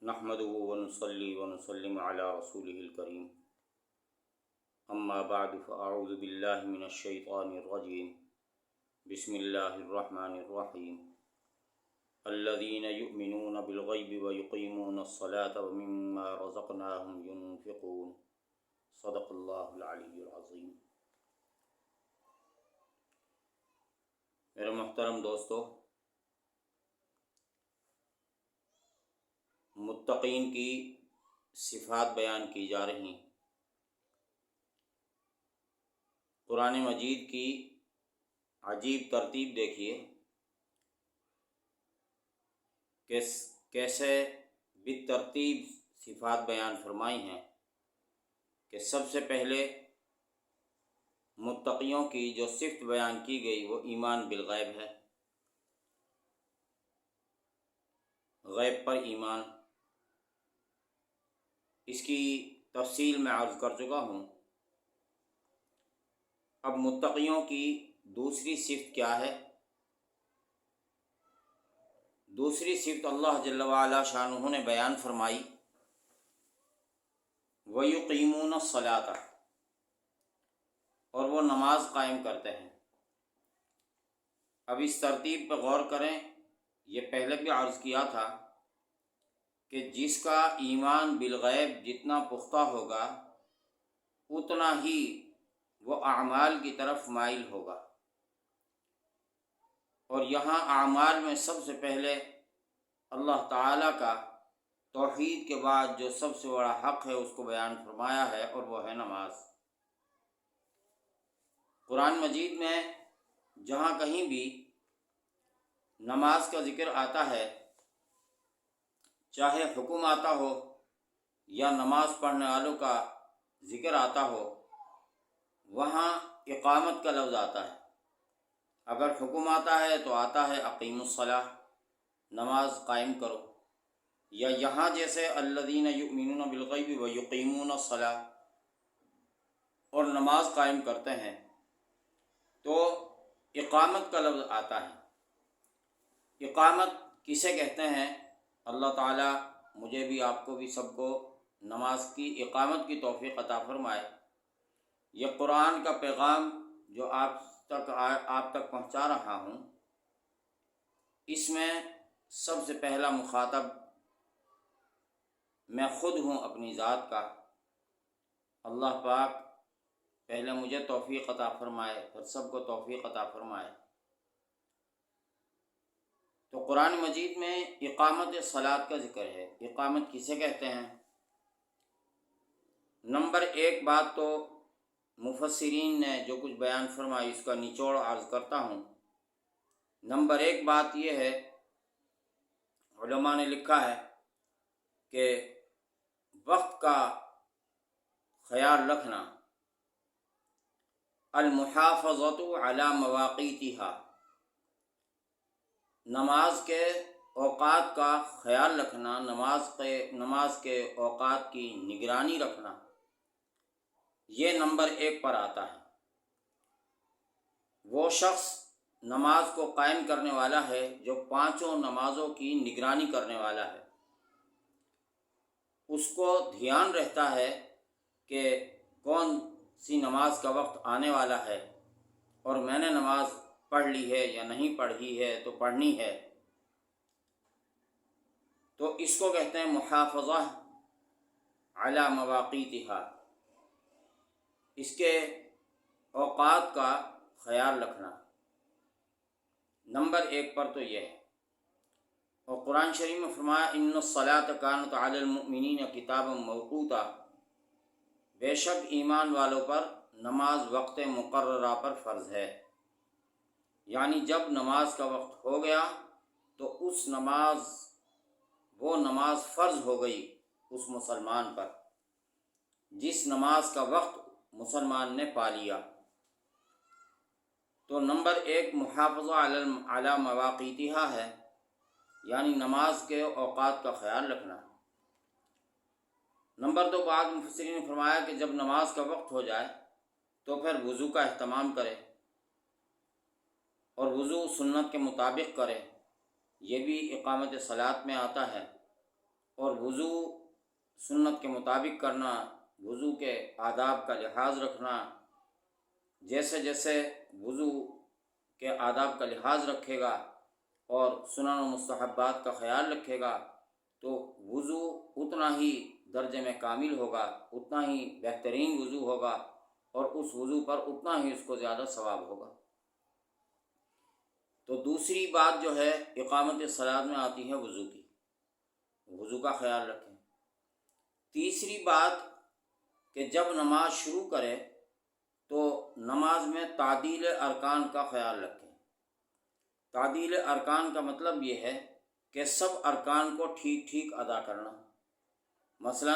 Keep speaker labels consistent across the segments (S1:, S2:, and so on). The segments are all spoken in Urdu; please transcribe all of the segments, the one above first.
S1: نحمده ونصلي ونسلم على رسوله الكريم اما بعد فاعوذ بالله من الشيطان الرجيم بسم الله الرحمن الرحيم الذين يؤمنون بالغيب ويقيمون الصلاة ومما رزقناهم ينفقون صدق الله العلي العظيم۔ میرے محترم دوستو، متقین کی صفات بیان کی جا رہی ہیں۔ قرآن مجید کی عجیب ترتیب دیکھیے کہ کیسے بالترتیب صفات بیان فرمائی ہیں کہ سب سے پہلے متقیوں کی جو صفت بیان کی گئی وہ ایمان بالغیب ہے، غیب پر ایمان۔ اس کی تفصیل میں عرض کر چکا ہوں۔ اب متقیوں کی دوسری صفت کیا ہے؟ دوسری صفت اللہ جل وعلا شانہ نے بیان فرمائی، وَيُقِيمُونَ الصَّلَاةَ، اور وہ نماز قائم کرتے ہیں۔ اب اس ترتیب پہ غور کریں، یہ پہلے بھی عرض کیا تھا کہ جس کا ایمان بالغیب جتنا پختہ ہوگا اتنا ہی وہ اعمال کی طرف مائل ہوگا، اور یہاں اعمال میں سب سے پہلے اللہ تعالیٰ کا توحید کے بعد جو سب سے بڑا حق ہے اس کو بیان فرمایا ہے، اور وہ ہے نماز۔ قرآن مجید میں جہاں کہیں بھی نماز کا ذکر آتا ہے، چاہے حکم آتا ہو یا نماز پڑھنے والوں کا ذکر آتا ہو، وہاں اقامت کا لفظ آتا ہے۔ اگر حکم آتا ہے تو آتا ہے اقیموا الصلاۃ، نماز قائم کرو، یا یہاں جیسے الذین یؤمنون بالغیب ویقیمون الصلاۃ، اور نماز قائم کرتے ہیں، تو اقامت کا لفظ آتا ہے۔ اقامت کسے کہتے ہیں؟ اللہ تعالیٰ مجھے بھی، آپ کو بھی، سب کو نماز کی اقامت کی توفیق عطا فرمائے۔ یہ قرآن کا پیغام جو آپ تک پہنچا رہا ہوں، اس میں سب سے پہلا مخاطب میں خود ہوں اپنی ذات کا۔ اللہ پاک پہلے مجھے توفیق عطا فرمائے، پھر سب کو توفیق عطا فرمائے۔ تو قرآن مجید میں اقامت صلاۃ کا ذکر ہے۔ اقامت کسے کہتے ہیں؟ نمبر ایک بات تو مفسرین نے جو کچھ بیان فرمائی اس کا نچوڑ عرض کرتا ہوں۔ نمبر ایک بات یہ ہے، علماء نے لکھا ہے کہ وقت کا خیال رکھنا، المحافظۃ علی مواقیتها، نماز کے اوقات کا خیال رکھنا، نماز کے اوقات کی نگرانی رکھنا، یہ نمبر ایک پر آتا ہے۔ وہ شخص نماز کو قائم کرنے والا ہے جو پانچوں نمازوں کی نگرانی کرنے والا ہے۔ اس کو دھیان رہتا ہے کہ کون سی نماز کا وقت آنے والا ہے، اور میں نے نماز پڑھ لی ہے یا نہیں پڑھی ہے تو پڑھنی ہے۔ تو اس کو کہتے ہیں محافظہ علی مواقیتها، اس کے اوقات کا خیال رکھنا۔ نمبر ایک پر تو یہ ہے۔ اور قرآن شریف میں فرمایا ان الصلاۃ کانت علی المؤمنین کتابا موقوتا، بے شک ایمان والوں پر نماز وقت مقررہ پر فرض ہے۔ یعنی جب نماز کا وقت ہو گیا تو وہ نماز فرض ہو گئی اس مسلمان پر، جس نماز کا وقت مسلمان نے پا لیا۔ تو نمبر ایک محافظہ علی مواقیتها ہے، یعنی نماز کے اوقات کا خیال رکھنا۔ نمبر دو، بعض مفسرین نے فرمایا کہ جب نماز کا وقت ہو جائے تو پھر وضو کا اہتمام کرے، اور وضو سنت کے مطابق کرے۔ یہ بھی اقامت صلاۃ میں آتا ہے۔ اور وضو سنت کے مطابق کرنا، وضو کے آداب کا لحاظ رکھنا، جیسے جیسے وضو کے آداب کا لحاظ رکھے گا اور سنن و مستحبات کا خیال رکھے گا تو وضو اتنا ہی درجے میں کامل ہوگا، اتنا ہی بہترین وضو ہوگا اور اس وضو پر اتنا ہی اس کو زیادہ ثواب ہوگا۔ تو دوسری بات جو ہے اقامت صلاۃ میں آتی ہے وضو کی، وضو کا خیال رکھیں۔ تیسری بات کہ جب نماز شروع کرے تو نماز میں تعدیل ارکان کا خیال رکھیں۔ تعدیل ارکان کا مطلب یہ ہے کہ سب ارکان کو ٹھیک ٹھیک ادا کرنا۔ مثلا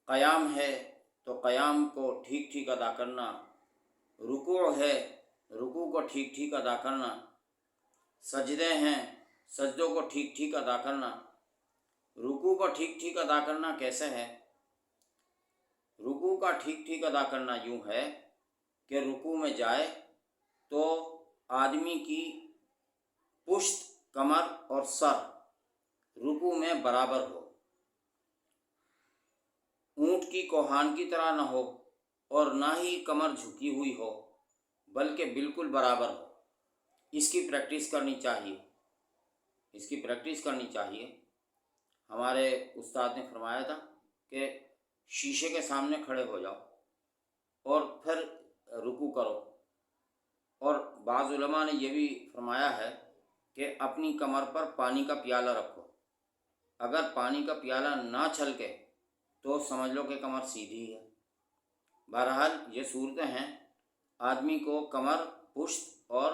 S1: قیام ہے تو قیام کو ٹھیک ٹھیک ادا کرنا، رکوع ہے رکوع کو ٹھیک ٹھیک ادا کرنا، سجدے ہیں سجدوں کو ٹھیک ٹھیک ادا کرنا۔ رکوع کو ٹھیک ٹھیک ادا کرنا کیسے ہے؟ رکوع کا ٹھیک ٹھیک ادا کرنا یوں ہے کہ رکوع میں جائے تو آدمی کی پشت، کمر اور سر رکوع میں برابر ہو، اونٹ کی کوہان کی طرح نہ ہو اور نہ ہی کمر جھکی ہوئی ہو، بلکہ بالکل برابر ہو۔ اس کی پریکٹس کرنی چاہیے، اس کی پریکٹس کرنی چاہیے۔ ہمارے استاد نے فرمایا تھا کہ شیشے کے سامنے کھڑے ہو جاؤ اور پھر رکوع کرو، اور بعض علماء نے یہ بھی فرمایا ہے کہ اپنی کمر پر پانی کا پیالہ رکھو، اگر پانی کا پیالہ نہ چھلکے تو سمجھ لو کہ کمر سیدھی ہے۔ بہرحال یہ صورتیں ہیں، آدمی کو کمر، پشت اور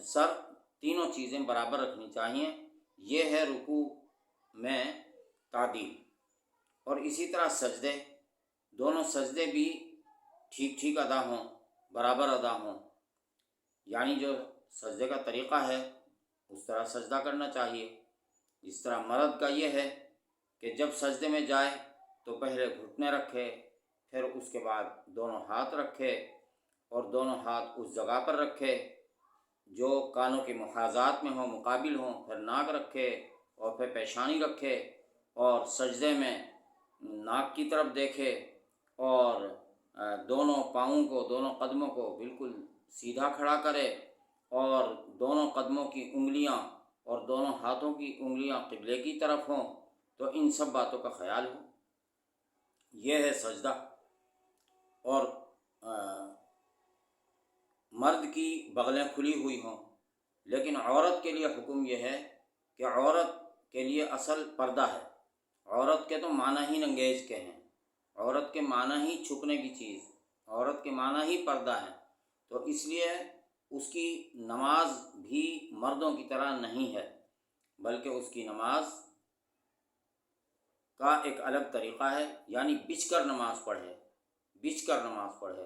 S1: سر تینوں چیزیں برابر رکھنی چاہیے۔ یہ ہے رکوع میں تعدیل۔ اور اسی طرح سجدے، دونوں سجدے بھی ٹھیک ٹھیک ادا ہوں، برابر ادا ہوں، یعنی جو سجدے کا طریقہ ہے اس طرح سجدہ کرنا چاہیے۔ اس طرح مرد کا یہ ہے کہ جب سجدے میں جائے تو پہلے گھٹنے رکھے، پھر اس کے بعد دونوں ہاتھ رکھے اور دونوں ہاتھ اس جگہ پر رکھے جو کانوں کے محاذات میں ہوں، مقابل ہوں، پھر ناک رکھے اور پھر پیشانی رکھے اور سجدے میں ناک کی طرف دیکھے اور دونوں پاؤں کو، دونوں قدموں کو بالکل سیدھا کھڑا کرے اور دونوں قدموں کی انگلیاں اور دونوں ہاتھوں کی انگلیاں قبلے کی طرف ہوں، تو ان سب باتوں کا خیال ہو۔ یہ ہے سجدہ۔ اور مرد کی بغلیں کھلی ہوئی ہوں، لیکن عورت کے لیے حکم یہ ہے کہ عورت کے لیے اصل پردہ ہے۔ عورت کے تو معنی ہی ننگیز کے ہیں، عورت کے معنی ہی چھپنے کی چیز، عورت کے معنی ہی پردہ ہے، تو اس لیے اس کی نماز بھی مردوں کی طرح نہیں ہے، بلکہ اس کی نماز کا ایک الگ طریقہ ہے، یعنی بچھ کر نماز پڑھے، بچھ کر نماز پڑھے،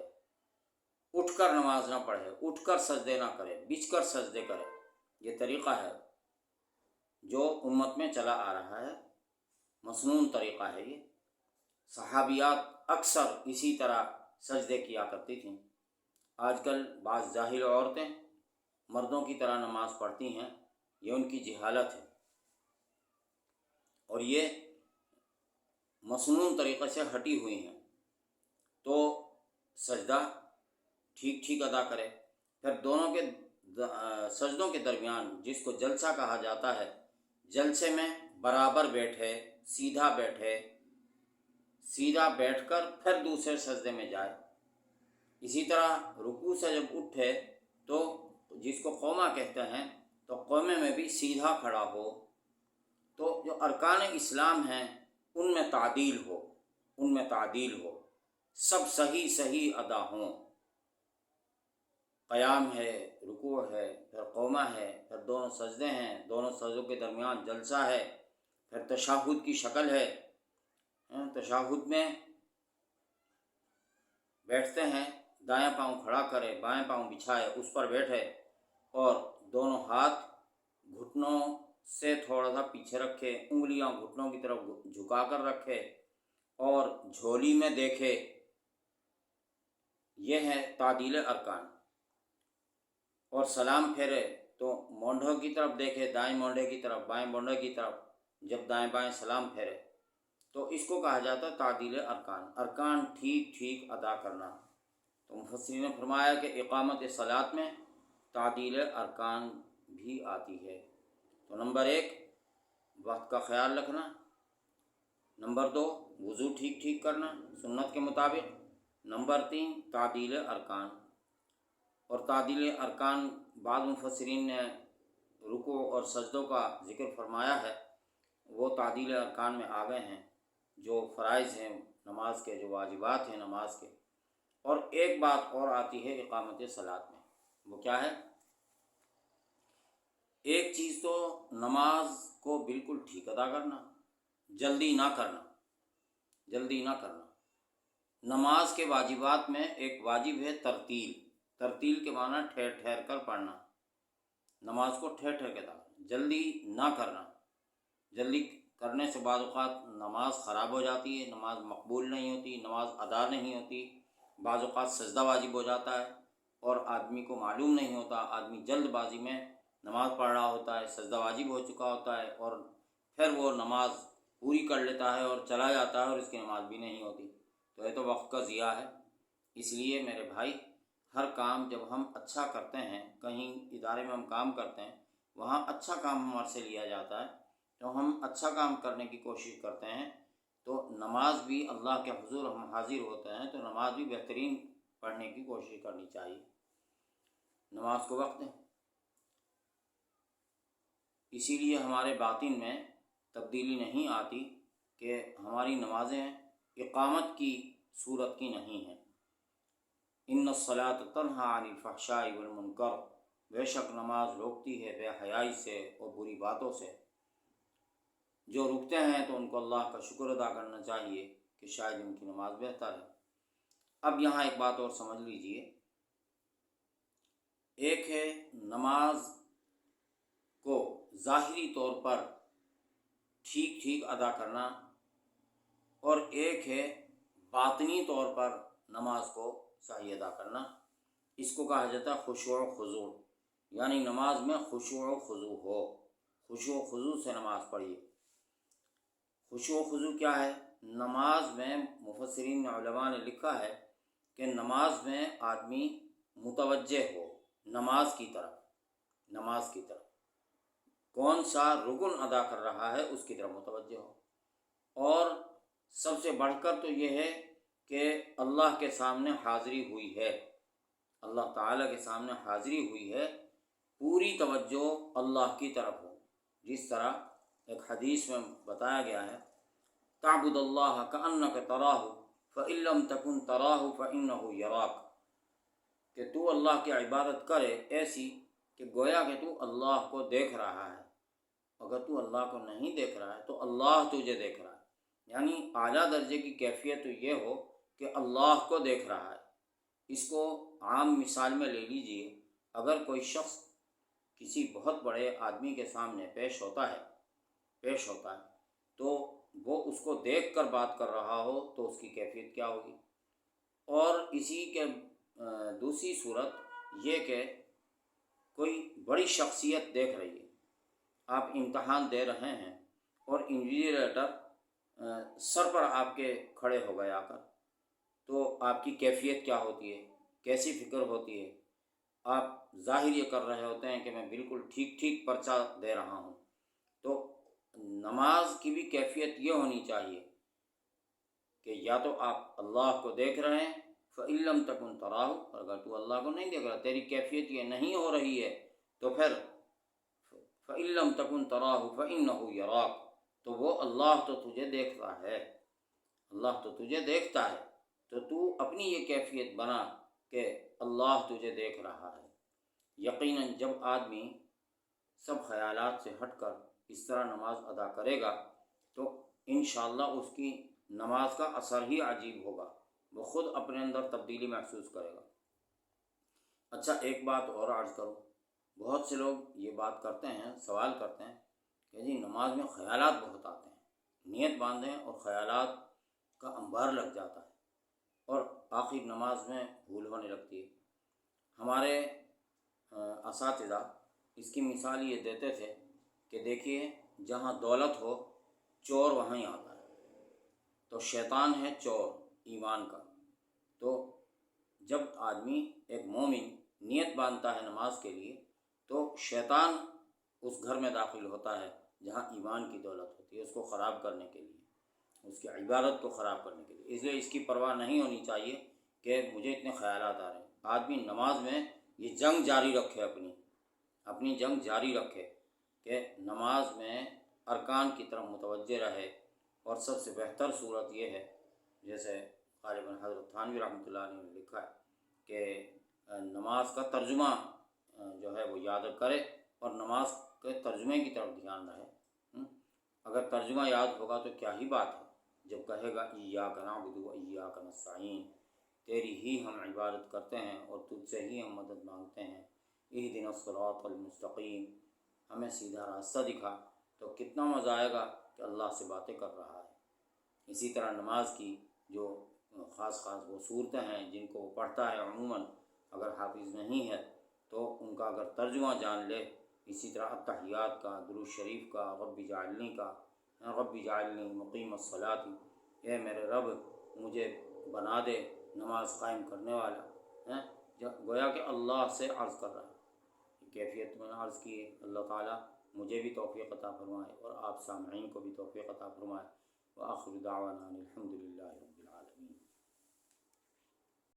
S1: اٹھ کر نماز نہ پڑھے، اٹھ کر سجدے نہ کرے، بچھ کر سجدے کرے۔ یہ طریقہ ہے جو امت میں چلا آ رہا ہے، مسنون طریقہ ہے یہ۔ صحابیات اکثر اسی طرح سجدے کیا کرتی تھیں۔ آج کل بعض جاہل عورتیں مردوں کی طرح نماز پڑھتی ہیں، یہ ان کی جہالت ہے، اور یہ مسنون طریقے سے ہٹی ہوئی ہیں۔ تو سجدہ ٹھیک ٹھیک ادا کرے، پھر دونوں کے سجدوں کے درمیان جس کو جلسہ کہا جاتا ہے، جلسے میں برابر بیٹھے، سیدھا بیٹھے، سیدھا بیٹھ کر پھر دوسرے سجدے میں جائے۔ اسی طرح رکوع سے جب اٹھے تو جس کو قومہ کہتے ہیں، تو قومے میں بھی سیدھا کھڑا ہو۔ تو جو ارکان اسلام ہیں ان میں تعدیل ہو، ان میں تعدیل ہو، سب صحیح صحیح ادا ہوں۔ قیام ہے، رکوع ہے، پھر قومہ ہے، پھر دونوں سجدے ہیں، دونوں سجدوں کے درمیان جلسہ ہے، پھر تشہد کی شکل ہے۔ تشہد میں بیٹھتے ہیں، دائیں پاؤں کھڑا کرے، بائیں پاؤں بچھائے، اس پر بیٹھے اور دونوں ہاتھ گھٹنوں سے تھوڑا سا پیچھے رکھے، انگلیاں گھٹنوں کی طرف جھکا کر رکھے اور جھولی میں دیکھے۔ یہ ہے تعدیل ارکان۔ اور سلام پھیرے تو مونڈھوں کی طرف دیکھے، دائیں مونڈھے کی طرف، بائیں مونڈھے کی طرف، جب دائیں بائیں سلام پھیرے، تو اس کو کہا جاتا ہے تعدیل ارکان، ارکان ٹھیک ٹھیک ادا کرنا۔ تو مفسرین نے فرمایا کہ اقامت صلاۃ میں تعدیل ارکان بھی آتی ہے۔ تو نمبر 1 وقت کا خیال رکھنا، نمبر 2 وضو ٹھیک ٹھیک کرنا سنت کے مطابق، نمبر 3 تعدیل ارکان۔ اور تعدیل ارکان بعض مفسرین نے رکوع اور سجدوں کا ذکر فرمایا ہے، وہ تعدیل ارکان میں آ گئے ہیں، جو فرائض ہیں نماز کے، جو واجبات ہیں نماز کے۔ اور ایک بات اور آتی ہے اقامت صلاۃ میں، وہ کیا ہے؟ ایک چیز تو نماز کو بالکل ٹھیک ادا کرنا، جلدی نہ کرنا، جلدی نہ کرنا۔ نماز کے واجبات میں ایک واجب ہے ترتیل، ترتیل کے معنی ٹھہر ٹھہر کر پڑھنا، نماز کو ٹھہر ٹھہر کے ادا کرنا، جلدی نہ کرنا۔ جلدی کرنے سے بعض اوقات نماز خراب ہو جاتی ہے، نماز مقبول نہیں ہوتی، نماز ادا نہیں ہوتی، بعض اوقات سجدہ واجب ہو جاتا ہے اور آدمی کو معلوم نہیں ہوتا، آدمی جلد بازی میں نماز پڑھ رہا ہوتا ہے، سجدہ واجب ہو چکا ہوتا ہے، اور پھر وہ نماز پوری کر لیتا ہے اور چلا جاتا ہے اور اس کی نماز بھی نہیں ہوتی، تو یہ تو وقت کا ضیاع ہے۔ اس لیے میرے بھائی، ہر کام جب ہم اچھا کرتے ہیں، کہیں ادارے میں ہم کام کرتے ہیں، وہاں اچھا کام ہمارے سے لیا جاتا ہے، تو ہم اچھا کام کرنے کی کوشش کرتے ہیں، تو نماز بھی اللہ کے حضور ہم حاضر ہوتے ہیں، تو نماز بھی بہترین پڑھنے کی کوشش کرنی چاہیے، نماز کو وقت دیں۔ اسی لیے ہمارے باطن میں تبدیلی نہیں آتی کہ ہماری نمازیں اقامت کی صورت کی نہیں ہیں۔ ان الصلاۃ تنہی عن الفحشاء والمنکر، بے شک نماز روکتی ہے بے حیائی سے اور بری باتوں سے۔ جو رکتے ہیں تو ان کو اللہ کا شکر ادا کرنا چاہیے کہ شاید ان کی نماز بہتر ہے۔ اب یہاں ایک بات اور سمجھ لیجئے، ایک ہے نماز کو ظاہری طور پر ٹھیک ٹھیک ادا کرنا، اور ایک ہے باطنی طور پر نماز کو صحیح ادا کرنا۔ اس کو کہا جاتا ہے خشوع و خضوع، یعنی نماز میں خشوع و خضوع ہو، خشوع و خضوع سے نماز پڑھیے۔ خشوع و خضوع کیا ہے؟ نماز میں مفسرین علماء نے لکھا ہے کہ نماز میں آدمی متوجہ ہو نماز کی طرف، نماز کی طرف کون سا رکن ادا کر رہا ہے اس کی طرف متوجہ ہو، اور سب سے بڑھ کر تو یہ ہے کہ اللہ کے سامنے حاضری ہوئی ہے، اللہ تعالیٰ کے سامنے حاضری ہوئی ہے، پوری توجہ اللہ کی طرف ہو۔ جس طرح ایک حدیث میں بتایا گیا ہے، تعبد اللہ کأنک تراہ فإن لم تکن تراہ فإنہ یراک، کہ تو اللہ کی عبادت کرے ایسی کہ گویا کہ تو اللہ کو دیکھ رہا ہے، اگر تو اللہ کو نہیں دیکھ رہا ہے تو اللہ تجھے دیکھ رہا ہے، یعنی اعلیٰ درجے کی کیفیت تو یہ ہو کہ اللہ کو دیکھ رہا ہے۔ اس کو عام مثال میں لے لیجئے، اگر کوئی شخص کسی بہت بڑے آدمی کے سامنے پیش ہوتا ہے تو وہ اس کو دیکھ کر بات کر رہا ہو تو اس کی کیفیت کیا ہوگی؟ اور اسی کے دوسری صورت یہ کہ کوئی بڑی شخصیت دیکھ رہی ہے، آپ امتحان دے رہے ہیں اور انویجیلیٹر سر پر آپ کے کھڑے ہو گئے آ کر، تو آپ کی کیفیت کیا ہوتی ہے، کیسی فکر ہوتی ہے؟ آپ ظاہر یہ کر رہے ہوتے ہیں کہ میں بالکل ٹھیک ٹھیک پرچہ دے رہا ہوں۔ تو نماز کی بھی کیفیت یہ ہونی چاہیے کہ یا تو آپ اللہ کو دیکھ رہے ہیں فإن لم تکن تراہ، اگر تو اللہ کو نہیں دیکھ رہا، تیری کیفیت یہ نہیں ہو رہی ہے، تو پھر فإن لم تکن تراہ فإنہ یراک، تو وہ اللہ تو تجھے دیکھ رہا ہے، اللہ تو تجھے دیکھتا ہے، تو تو اپنی یہ کیفیت بنا کہ اللہ تجھے دیکھ رہا ہے۔ یقیناً جب آدمی سب خیالات سے ہٹ کر اس طرح نماز ادا کرے گا تو انشاءاللہ اس کی نماز کا اثر ہی عجیب ہوگا، وہ خود اپنے اندر تبدیلی محسوس کرے گا۔ اچھا، ایک بات اور عرض کروں، بہت سے لوگ یہ بات کرتے ہیں، سوال کرتے ہیں کہ جی نماز میں خیالات بہت آتے ہیں، نیت باندھیں اور خیالات کا انبار لگ جاتا ہے اور آخر نماز میں بھول ہونے لگتی ہے۔ ہمارے اساتذہ اس کی مثال یہ دیتے تھے کہ دیکھیے جہاں دولت ہو چور وہاں ہی آتا ہے، تو شیطان ہے چور ایمان کا۔ تو جب آدمی ایک مومن نیت باندھتا ہے نماز کے لیے تو شیطان اس گھر میں داخل ہوتا ہے جہاں ایمان کی دولت ہوتی ہے، اس کو خراب کرنے کے لیے، اس کی عبادت کو خراب کرنے کے لیے۔ اس لیے اس کی پرواہ نہیں ہونی چاہیے کہ مجھے اتنے خیالات آ رہے ہیں۔ آدمی نماز میں یہ جنگ جاری رکھے، اپنی جنگ جاری رکھے کہ نماز میں ارکان کی طرف متوجہ رہے۔ اور سب سے بہتر صورت یہ ہے، جیسے غالباً حضرت تھانوی رحمۃ اللہ علیہ نے لکھا ہے کہ نماز کا ترجمہ جو ہے وہ یاد کرے اور نماز کے ترجمے کی طرف دھیان رہے۔ اگر ترجمہ یاد ہوگا تو کیا ہی بات ہے، جب کہے گا ایاک نعبد و ایاک نستعین، تیری ہی ہم عبادت کرتے ہیں اور تجھ سے ہی ہم مدد مانگتے ہیں، اہدنا الصراط المستقیم، ہمیں سیدھا راستہ دکھا، تو کتنا مزہ آئے گا کہ اللہ سے باتیں کر رہا ہے۔ اسی طرح نماز کی جو خاص وہ صورتیں ہیں جن کو وہ پڑھتا ہے عموماً، اگر حافظ نہیں ہے تو ان کا اگر ترجمہ جان لے، اسی طرح التحیات کا، درود شریف کا، رب جعلنی مقیم الصلاۃ، اے میرے رب مجھے بنا دے نماز قائم کرنے والا، گویا کہ اللہ سے عرض کر رہا ہے۔ کیفیت میں نے عرض کی ہے، اللہ تعالیٰ مجھے بھی توفیق عطا فرمائے اور آپ سامعین کو بھی توفیق عطا فرمائے۔ وآخر دعوانا الحمد للہ رب العالمین۔